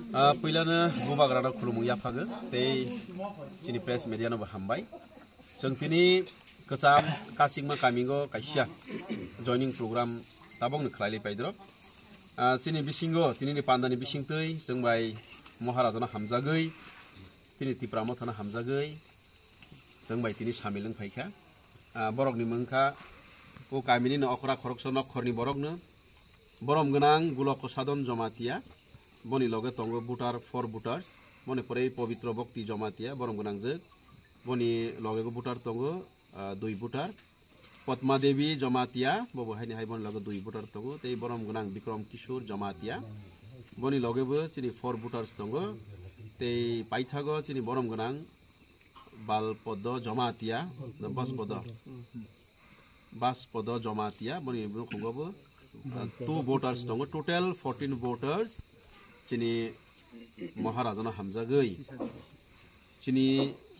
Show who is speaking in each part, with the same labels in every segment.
Speaker 1: पहिलानो बुबाग्रादा खुलुमु याफागो ते चिनि press media नबो हामबाय जों तिनि कचाम कासिंमा कामिंगो काइसिया जॉइनिंग प्रोग्राम ताबंनो खलायले पाइद्र चिनि बिसिंगो तिनि पान्दानि बिसिंतै जों बाय महाराजाना हामजागै तिनि तिप्रामो थाना हामजागै जों बाय तिनि सामिलং फाइखा बरकनि मंखा को कामिनि न अखरा खरकसन नखरनि बरकनो बरम गनां गुलक साधन जमातिया बनि लगे तंगो बुटार फर बुटार्स बनि परे पवित्र भक्ति जमातिया बरम गनां जे बनि लगे को बुटार तंगो 2 बुटार पद्मा देवी जमातिया बबो हायनि हाय बनि लगे 2 बुटार तंगो ते बरम गनां विक्रम किशोर जमातिया बनि लगेबो चिनि 4 बुटार्स तंगो ते पाइथागो चिनि बरम गनां बालपद जमातिया बासपद जमातिया बनि बुखंगबो 2 voters दङ टोटल 14 voters चिनि महाराजाना हामजागै चिनि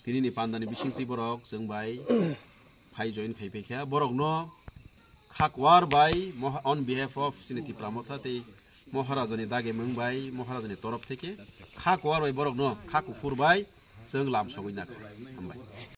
Speaker 1: तिनि पान्दानि बिसिंति बरक जों बाय फाइ जॉइन खाइफैखा बरक न खाकवार बाय ऑन बिहाफ ऑफ चिनि तिप्रामथा ते महाराजानि दागे मंबाय महाराजानि तरफ থেকে खाकवार बाय बरक न खाकुफुर बाय जों लाम सगैना हामबाय।